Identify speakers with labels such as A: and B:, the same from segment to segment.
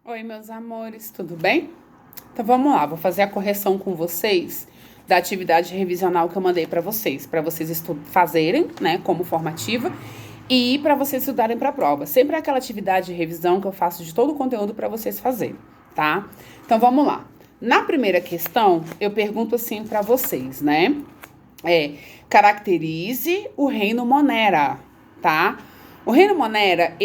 A: Oi, meus amores, tudo bem? Então vamos lá, vou fazer a correção com vocês da atividade revisional que eu mandei para vocês fazerem, né, como formativa e para vocês estudarem para a prova. Sempre é aquela atividade de revisão que eu faço de todo o conteúdo para vocês fazerem, tá? Então vamos lá. Na primeira questão, eu pergunto assim para vocês, né? Caracterize o reino Monera, tá? O reino Monera,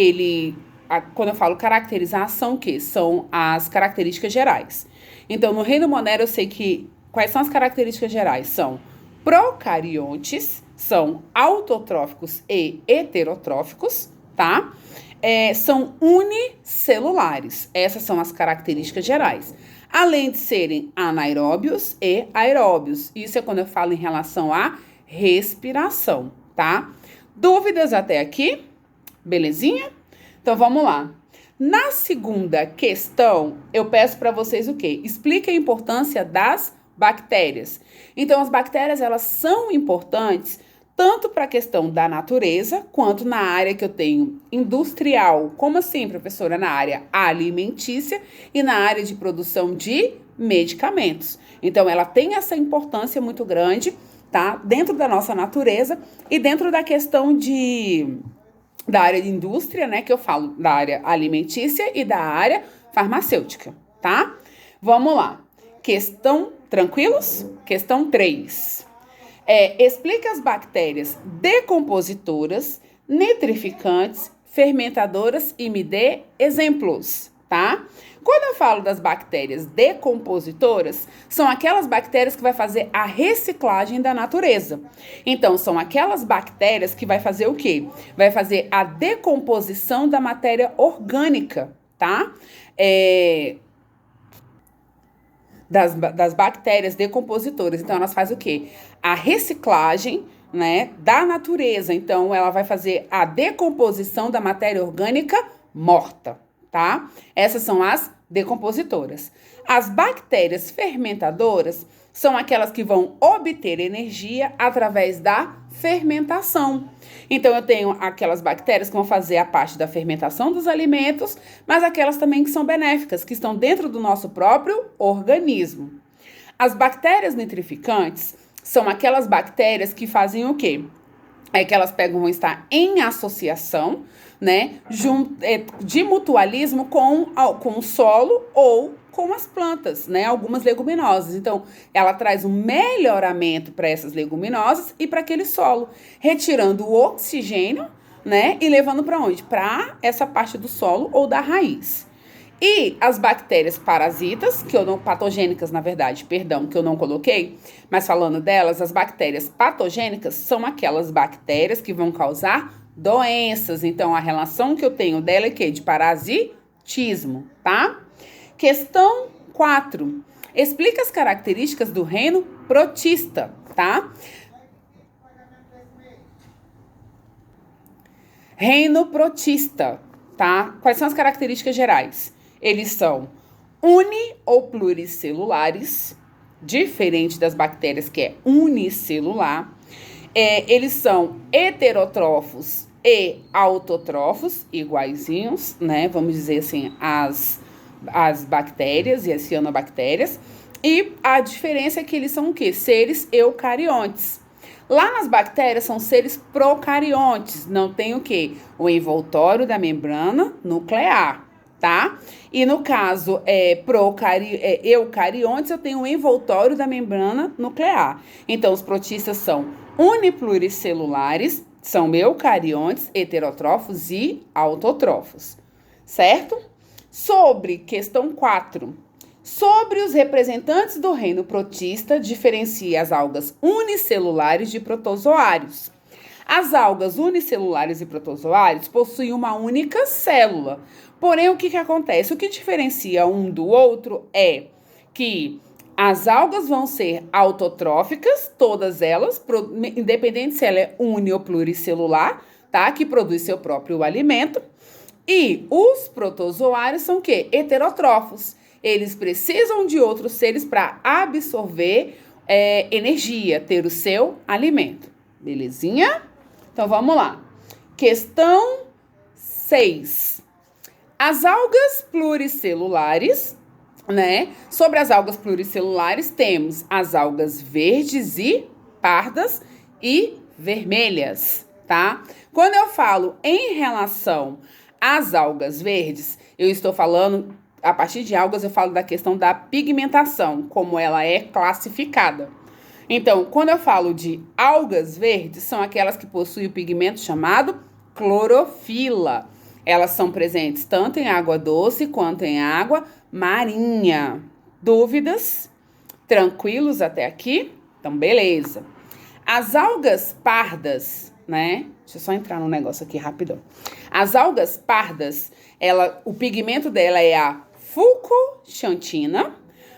A: quando eu falo caracterizar, são o quê? São as características gerais. Então, no reino Monera, eu sei que quais são as características gerais? São procariontes, são autotróficos e heterotróficos, tá? São unicelulares. Essas são as características gerais. Além de serem anaeróbios e aeróbios. Isso é quando eu falo em relação à respiração, tá? Dúvidas até aqui? Belezinha? Então, vamos lá. Na segunda questão, eu peço para vocês o quê? Explique a importância das bactérias. Então, as bactérias, elas são importantes tanto para a questão da natureza, quanto na área que eu tenho industrial. Como assim, professora? Na área alimentícia e na área de produção de medicamentos. Então, ela tem essa importância muito grande, tá? Dentro da nossa natureza e dentro da questão da área de indústria, né, que eu falo da área alimentícia e da área farmacêutica, tá? Vamos lá. Tranquilos? Questão 3. Explica as bactérias decompositoras, nitrificantes, fermentadoras e me dê exemplos, tá? Quando eu falo das bactérias decompositoras, são aquelas bactérias que vai fazer a reciclagem da natureza. Então, são aquelas bactérias que vai fazer o quê? Vai fazer a decomposição da matéria orgânica, tá? Das bactérias decompositoras. Então, elas fazem o quê? A reciclagem, né, da natureza. Então, ela vai fazer a decomposição da matéria orgânica morta, tá? Essas são as decompositoras. As bactérias fermentadoras são aquelas que vão obter energia através da fermentação. Então, eu tenho aquelas bactérias que vão fazer a parte da fermentação dos alimentos, mas aquelas também que são benéficas, que estão dentro do nosso próprio organismo. As bactérias nitrificantes são aquelas bactérias que fazem o quê? Que elas vão estar em associação, né, de mutualismo com o solo ou com as plantas, né, algumas leguminosas. Então, ela traz um melhoramento para essas leguminosas e para aquele solo, retirando o oxigênio, né, e levando para onde? Para essa parte do solo ou da raiz. E as bactérias parasitas, patogênicas, na verdade, perdão, que eu não coloquei, mas falando delas, as bactérias patogênicas são aquelas bactérias que vão causar doenças. Então, a relação que eu tenho dela é que de parasitismo, tá? Questão 4. Explica as características do reino protista, tá? Reino protista, tá? Quais são as características gerais? Eles são uni- ou pluricelulares, diferente das bactérias que é unicelular. Eles são heterotrófos e autotrófos, iguaizinhos, né? Vamos dizer assim, as bactérias e as cianobactérias. E a diferença é que eles são o quê? Seres eucariontes. Lá nas bactérias são seres procariontes, não tem o quê? O envoltório da membrana nuclear, tá? E no caso eucariontes, eu tenho o envoltório da membrana nuclear. Então, os protistas são unipluricelulares, são eucariontes, heterotrófos e autotrófos, certo? Sobre questão 4. Sobre os representantes do reino protista, diferencia as algas unicelulares de protozoários. As algas unicelulares e protozoários possuem uma única célula. Porém, o que acontece? O que diferencia um do outro é que as algas vão ser autotróficas, todas elas, independente se ela é uni ou pluricelular, tá? Que produz seu próprio alimento. E os protozoários são o quê? Heterotrófos. Eles precisam de outros seres para absorver energia, ter o seu alimento. Belezinha? Então, vamos lá. Questão 6. As algas pluricelulares, né? Sobre as algas pluricelulares, temos as algas verdes e pardas e vermelhas, tá? Quando eu falo em relação às algas verdes, eu estou falando, a partir de algas, eu falo da questão da pigmentação, como ela é classificada. Então, quando eu falo de algas verdes, são aquelas que possuem o pigmento chamado clorofila. Elas são presentes tanto em água doce quanto em água marinha. Dúvidas? Tranquilos até aqui? Então, beleza. As algas pardas, né? Deixa eu só entrar num negócio aqui rapidão. As algas pardas, o pigmento dela é a fulcoxantina,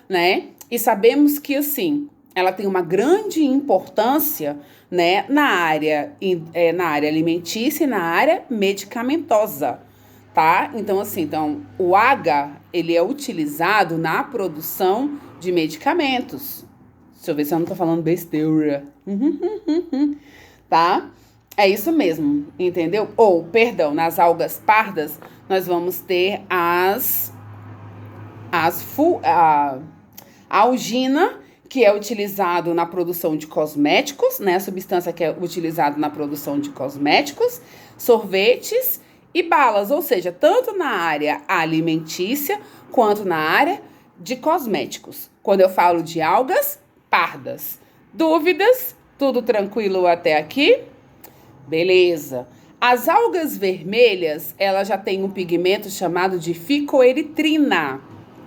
A: né? E sabemos que, assim, ela tem uma grande importância, né, na área alimentícia e na área medicamentosa, tá? Então, assim, o H, ele é utilizado na produção de medicamentos. Deixa eu ver se eu não tô falando besteira. Tá? É isso mesmo, entendeu? Ou, perdão, nas algas pardas, nós vamos ter a algina, que é utilizado na produção de cosméticos, né? A substância que é utilizada na produção de cosméticos, sorvetes e balas, ou seja, tanto na área alimentícia quanto na área de cosméticos. Quando eu falo de algas pardas. Dúvidas? Tudo tranquilo até aqui? Beleza. As algas vermelhas, elas já têm um pigmento chamado de ficoeritrina,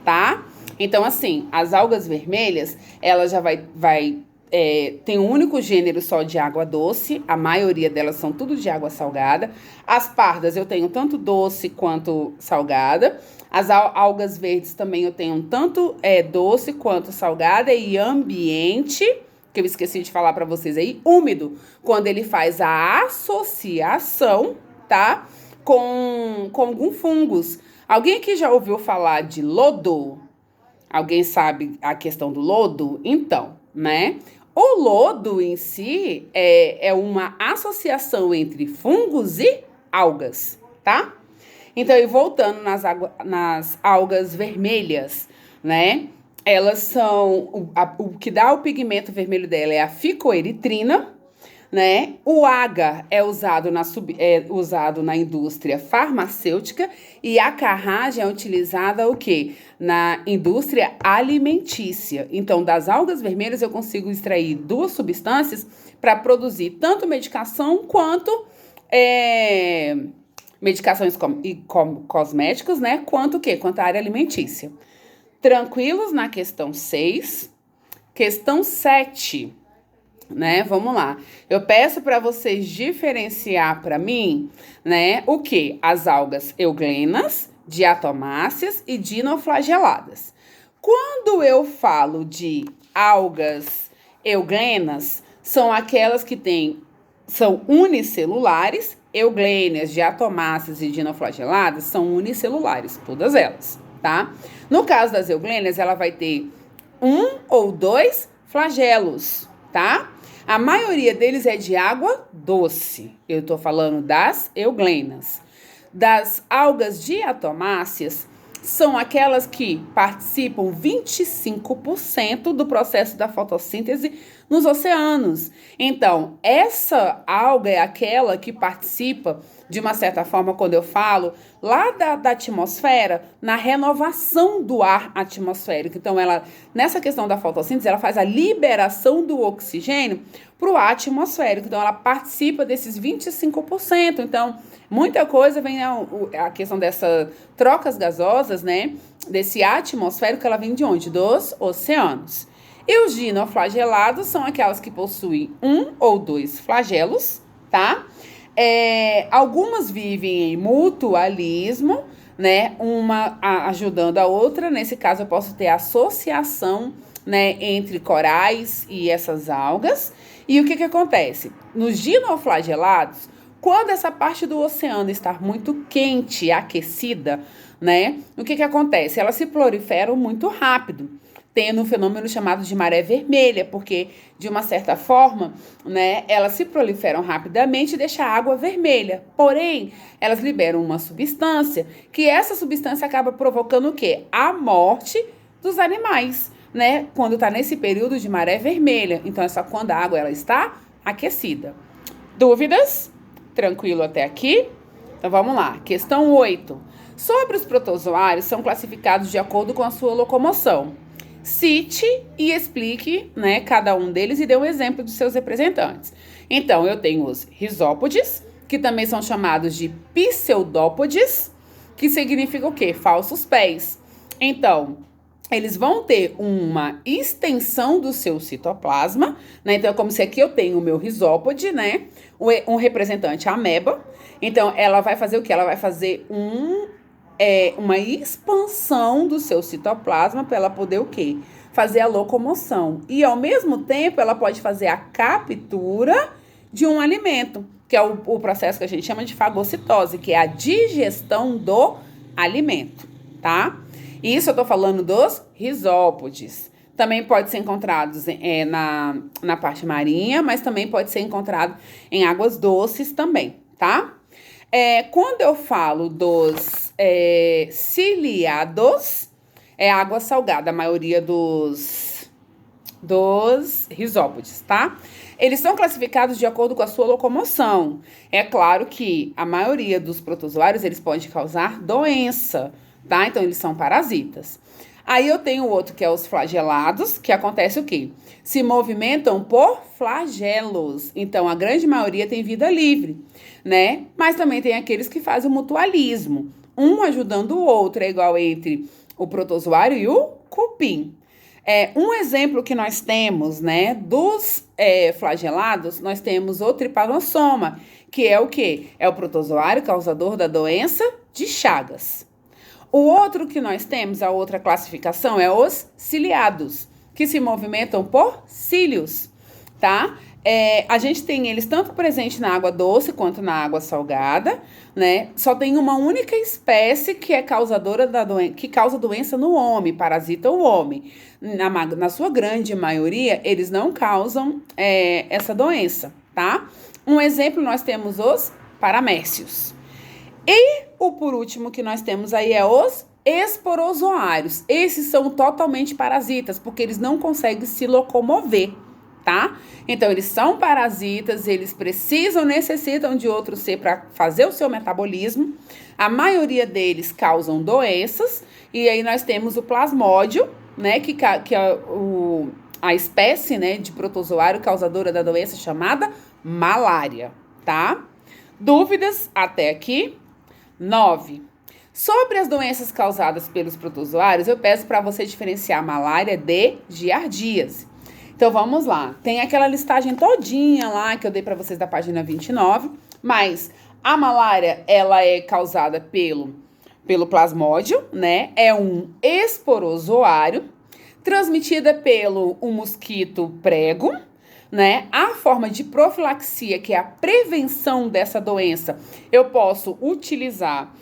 A: tá? Então, assim, as algas vermelhas, ela já tem um único gênero só de água doce, a maioria delas são tudo de água salgada. As pardas eu tenho tanto doce quanto salgada. As algas verdes também eu tenho tanto doce quanto salgada e ambiente, que eu esqueci de falar para vocês aí, úmido, quando ele faz a associação, tá? Com algum fungos. Alguém aqui já ouviu falar de lodo? Alguém sabe a questão do lodo? Então, né? O lodo em si é uma associação entre fungos e algas, tá? Então, e voltando nas algas vermelhas, né? Elas são, o que dá o pigmento vermelho dela é a ficoeritrina, né? O H é usado na indústria farmacêutica e a carragem é utilizada o quê? Na indústria alimentícia. Então, das algas vermelhas eu consigo extrair duas substâncias para produzir tanto medicação quanto medicações cosméticos, né? Quanto o quê? Quanto a área alimentícia. Tranquilos na questão 6. Questão 7. Né? Vamos lá. Eu peço para vocês diferenciar para mim, né, o que? As algas euglenas, diatomáceas e dinoflageladas. Quando eu falo de algas euglenas, são aquelas que são unicelulares, euglênias, diatomáceas e dinoflageladas são unicelulares, todas elas, tá? No caso das euglenas, ela vai ter 1 ou 2 flagelos, tá? A maioria deles é de água doce. Eu tô falando das euglenas. Das algas diatomáceas, são aquelas que participam 25% do processo da fotossíntese nos oceanos. Então, essa alga é aquela que participa, de uma certa forma, quando eu falo, lá da atmosfera, na renovação do ar atmosférico. Então, nessa questão da fotossíntese, ela faz a liberação do oxigênio para o ar atmosférico. Então, ela participa desses 25%. Então, muita coisa vem a questão dessas trocas gasosas, né? Desse ar atmosférico, ela vem de onde? Dos oceanos. E os dinoflagelados são aquelas que possuem 1 ou 2 flagelos, tá? Algumas vivem em mutualismo, né? Uma ajudando a outra. Nesse caso, eu posso ter associação, né, entre corais e essas algas. E o que acontece? Nos dinoflagelados, quando essa parte do oceano está muito quente, aquecida, né? O que acontece? Elas se proliferam muito rápido. tendo um fenômeno chamado de maré vermelha, porque, de uma certa forma, né, elas se proliferam rapidamente e deixam a água vermelha. Porém, elas liberam uma substância, que essa substância acaba provocando o quê? A morte dos animais, né? Quando está nesse período de maré vermelha. Então, é só quando a água ela está aquecida. Dúvidas? Tranquilo até aqui? Então, vamos lá. Questão 8. Sobre os protozoários, são classificados de acordo com a sua locomoção. Cite e explique, né, cada um deles e dê um exemplo dos seus representantes. Então, eu tenho os risópodes, que também são chamados de pseudópodes, que significa o quê? Falsos pés. Então, eles vão ter uma extensão do seu citoplasma, né? Então, é como se aqui eu tenho o meu risópode, né? Um representante, a ameba. Então, ela vai fazer o quê? Ela vai fazer uma expansão do seu citoplasma para ela poder o quê? Fazer a locomoção. E, ao mesmo tempo, ela pode fazer a captura de um alimento, que é o processo que a gente chama de fagocitose, que é a digestão do alimento, tá? Isso eu tô falando dos risópodes. Também pode ser encontrados na parte marinha, mas também pode ser encontrado em águas doces também, tá? Quando eu falo dos ciliados, é água salgada, a maioria dos risópodes, tá? Eles são classificados de acordo com a sua locomoção. É claro que a maioria dos protozoários, eles podem causar doença, tá? Então, eles são parasitas. Aí eu tenho outro que é os flagelados, que acontece o quê? Se movimentam por flagelos. Então, a grande maioria tem vida livre, né? Mas também tem aqueles que fazem o mutualismo. Um ajudando o outro, é igual entre o protozoário e o cupim. Um exemplo que nós temos, né, dos flagelados, nós temos o Trypanosoma, que é o quê? É o protozoário causador da doença de Chagas. O outro que nós temos, a outra classificação, é os ciliados, que se movimentam por cílios, tá? A gente tem eles tanto presente na água doce quanto na água salgada, né? Só tem uma única espécie que é causadora da doença, que causa doença no homem, parasita o homem. Na sua grande maioria, eles não causam essa doença, tá? Um exemplo, nós temos os paramécios. E o por último que nós temos aí é os esporozoários. Esses são totalmente parasitas, porque eles não conseguem se locomover, tá? Então, eles são parasitas, eles necessitam de outro ser para fazer o seu metabolismo. A maioria deles causam doenças. E aí nós temos o plasmódio, né, que é a espécie, né, de protozoário causadora da doença chamada malária, tá? Dúvidas até aqui? 9. Sobre as doenças causadas pelos protozoários, eu peço para você diferenciar a malária de giardíase. Então, vamos lá. Tem aquela listagem todinha lá que eu dei para vocês da página 29, mas a malária, ela é causada pelo plasmódio, né? É um esporozoário, transmitida pelo mosquito prego, né? A forma de profilaxia, que é a prevenção dessa doença, eu posso utilizar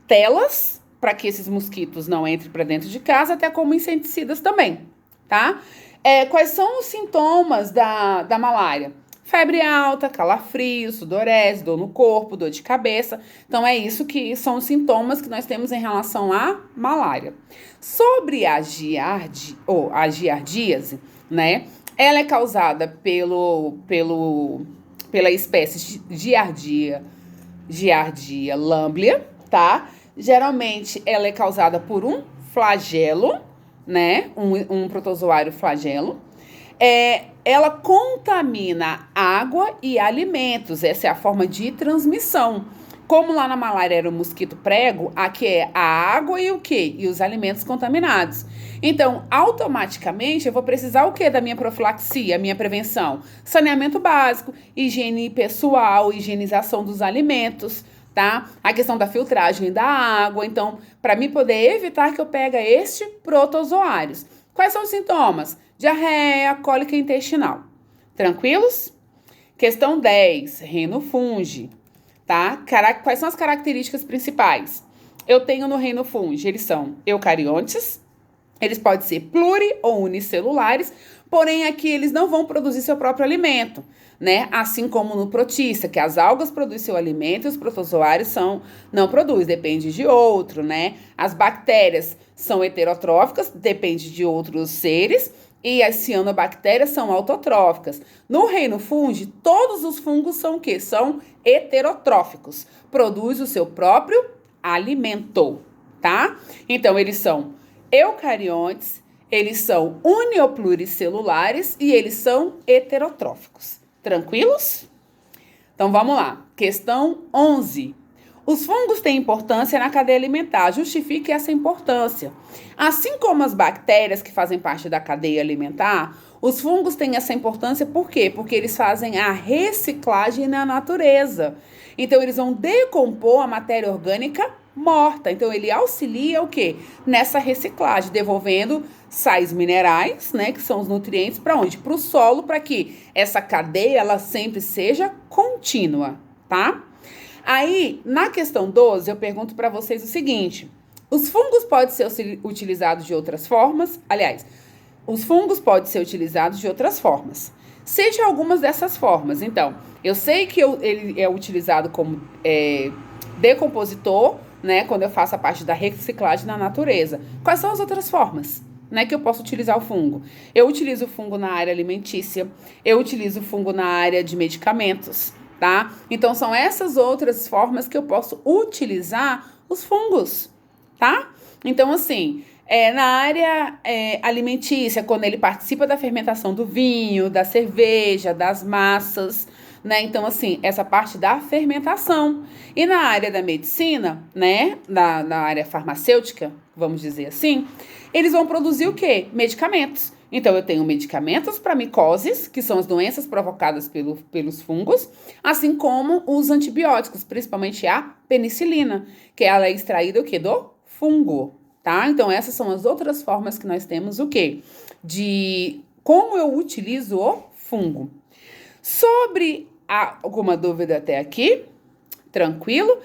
A: telas para que esses mosquitos não entrem para dentro de casa, até como inseticidas também, tá? Quais são os sintomas da malária? Febre alta, calafrio, sudorese, dor no corpo, dor de cabeça. Então, é isso que são os sintomas que nós temos em relação à malária. Sobre a giardíase, né? Ela é causada pela espécie Giardia lamblia, tá? Geralmente, ela é causada por um flagelo, né? Um protozoário flagelo. Ela contamina água e alimentos. Essa é a forma de transmissão. Como lá na malária era o mosquito prego, aqui é a água e o quê? E os alimentos contaminados. Então, automaticamente, eu vou precisar o quê da minha profilaxia, minha prevenção? Saneamento básico, higiene pessoal, higienização dos alimentos, tá? A questão da filtragem da água. Então, para mim poder evitar que eu pegue este protozoários. Quais são os sintomas? Diarreia, cólica intestinal. Tranquilos? Questão 10, reino fungi. Tá? Quais são as características principais? Eu tenho no reino fungi, eles são eucariontes, Eles podem ser pluri ou unicelulares, porém aqui eles não vão produzir seu próprio alimento, né? Assim como no protista, que as algas produzem seu alimento e os protozoários não produzem, depende de outro, né? As bactérias são heterotróficas, depende de outros seres, e as cianobactérias são autotróficas. No reino fungi, todos os fungos são o quê? São heterotróficos, produz o seu próprio alimento, tá? Então, eles são eucariontes, eles são uniopluricelulares e eles são heterotróficos. Tranquilos? Então, vamos lá. Questão 11. Os fungos têm importância na cadeia alimentar. Justifique essa importância. Assim como as bactérias que fazem parte da cadeia alimentar, os fungos têm essa importância por quê? Porque eles fazem a reciclagem na natureza. Então, eles vão decompor a matéria orgânica morta. Então, ele auxilia o quê? Nessa reciclagem, devolvendo sais minerais, né, que são os nutrientes, para onde? Para o solo, para que essa cadeia, ela sempre seja contínua, tá? Aí, na questão 12, eu pergunto para vocês o seguinte: os fungos podem ser utilizados de outras formas? Aliás, os fungos podem ser utilizados de outras formas. Seja algumas dessas formas. Então, eu sei que ele é utilizado como decompositor, né, quando eu faço a parte da reciclagem na natureza. Quais são as outras formas, né, que eu posso utilizar o fungo? Eu utilizo o fungo na área alimentícia, eu utilizo o fungo na área de medicamentos, tá? Então, são essas outras formas que eu posso utilizar os fungos, tá? Então, assim, na área alimentícia, quando ele participa da fermentação do vinho, da cerveja, das massas, né? Então, assim, essa parte da fermentação. E na área da medicina, né? Na área farmacêutica, vamos dizer assim, eles vão produzir o quê? Medicamentos. Então, eu tenho medicamentos para micoses, que são as doenças provocadas pelos fungos, assim como os antibióticos, principalmente a penicilina, que ela é extraída o quê? Do fungo, tá? Então, essas são as outras formas que nós temos o quê? De como eu utilizo o fungo. Sobre alguma dúvida até aqui? Tranquilo?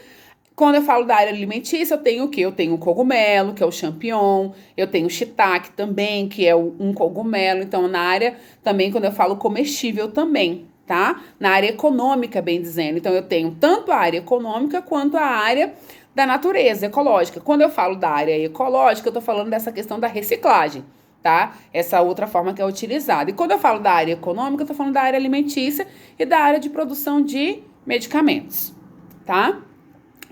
A: Quando eu falo da área alimentícia, eu tenho o quê? Eu tenho o cogumelo, que é o champignon, eu tenho o shiitake também, que é um cogumelo. Então, na área também, quando eu falo comestível também, tá? Na área econômica, bem dizendo. Então, eu tenho tanto a área econômica quanto a área da natureza ecológica. Quando eu falo da área ecológica, eu tô falando dessa questão da reciclagem, tá? Essa outra forma que é utilizada. E quando eu falo da área econômica, eu tô falando da área alimentícia e da área de produção de medicamentos, tá?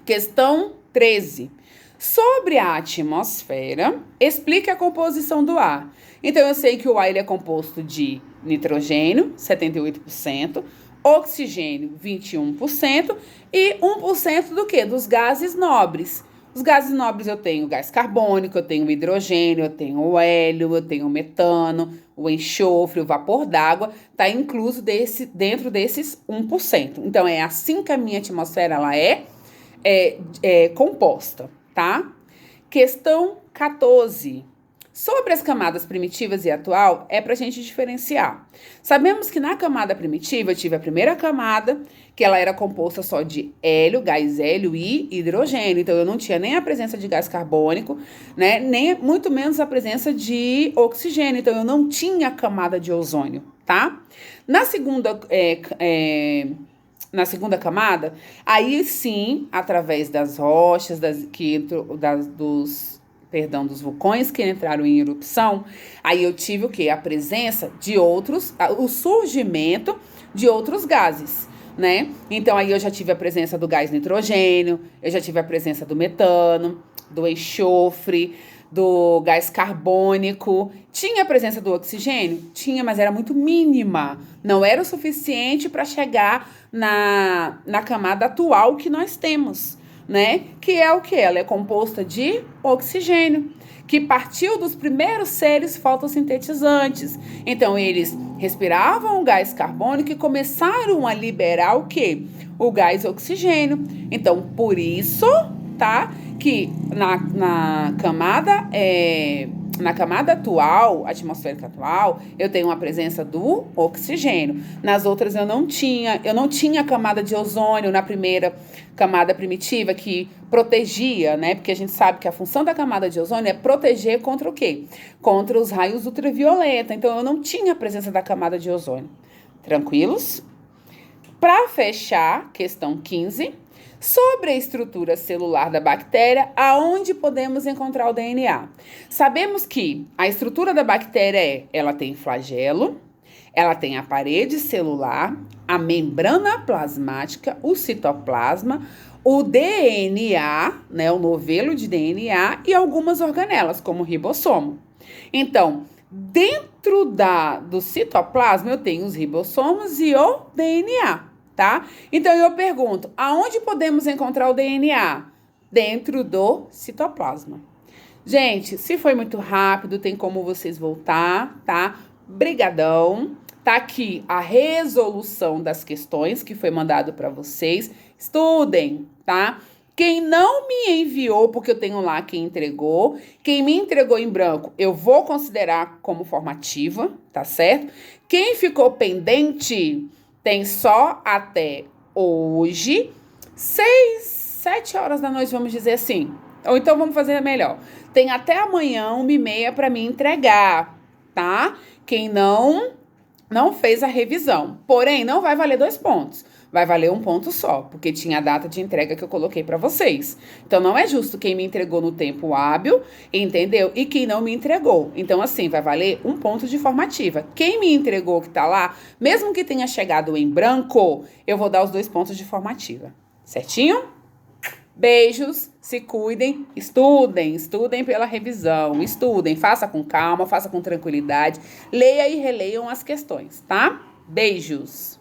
A: Questão 13. Sobre a atmosfera, explique a composição do ar. Então, eu sei que o ar ele é composto de nitrogênio, 78%, oxigênio, 21%, e 1% do quê? Dos gases nobres. Os gases nobres eu tenho gás carbônico, eu tenho hidrogênio, eu tenho o hélio, eu tenho o metano, o enxofre, o vapor d'água, tá incluso dentro desses 1%. Então, é assim que a minha atmosfera ela é composta, tá? Questão 14. Sobre as camadas primitivas e atual, é pra gente diferenciar. Sabemos que na camada primitiva, eu tive a primeira camada, que ela era composta só de hélio, gás hélio e hidrogênio. Então, eu não tinha nem a presença de gás carbônico, né? Nem muito menos a presença de oxigênio. Então, eu não tinha camada de ozônio, tá? Na segunda camada, aí sim, através das rochas, dos vulcões que entraram em erupção, aí eu tive o quê? A presença de o surgimento de outros gases, né? Então, aí eu já tive a presença do gás nitrogênio, eu já tive a presença do metano, do enxofre, do gás carbônico. Tinha a presença do oxigênio? Tinha, mas era muito mínima. Não era o suficiente para chegar na camada atual que nós temos, né? Que é o que? Ela é composta de oxigênio, que partiu dos primeiros seres fotossintetizantes. Então, eles respiravam o gás carbônico e começaram a liberar o quê? O gás oxigênio. Então, por isso, tá? Que na camada Na camada atual, atmosférica atual, eu tenho uma presença do oxigênio. Nas outras eu não tinha camada de ozônio na primeira camada primitiva que protegia, né? Porque a gente sabe que a função da camada de ozônio é proteger contra o quê? Contra os raios ultravioleta. Então eu não tinha a presença da camada de ozônio. Tranquilos? Para fechar, questão 15, sobre a estrutura celular da bactéria, aonde podemos encontrar o DNA? Sabemos que a estrutura da bactéria ela tem flagelo, ela tem a parede celular, a membrana plasmática, o citoplasma, o DNA, né, o novelo de DNA e algumas organelas, como o ribossomo. Então, dentro do citoplasma eu tenho os ribossomos e o DNA, tá? Então eu pergunto, aonde podemos encontrar o DNA? Dentro do citoplasma. Gente, se foi muito rápido, tem como vocês voltar, tá? Brigadão. Tá aqui a resolução das questões que foi mandado para vocês. Estudem, tá? Quem não me enviou, porque eu tenho lá quem entregou. Quem me entregou em branco, eu vou considerar como formativa, tá certo? Quem ficou pendente tem só até hoje, 7 horas da noite, vamos dizer assim. Ou então vamos fazer melhor. Tem até amanhã, 1h30, para me entregar, tá? Quem não fez a revisão. Porém, não vai valer 2 pontos. Vai valer 1 ponto só, porque tinha a data de entrega que eu coloquei para vocês. Então, não é justo quem me entregou no tempo hábil, entendeu? E quem não me entregou. Então, assim, vai valer 1 ponto de formativa. Quem me entregou que tá lá, mesmo que tenha chegado em branco, eu vou dar os 2 pontos de formativa. Certinho? Beijos, se cuidem, estudem pela revisão, estudem, faça com calma, faça com tranquilidade, leia e releiam as questões, tá? Beijos!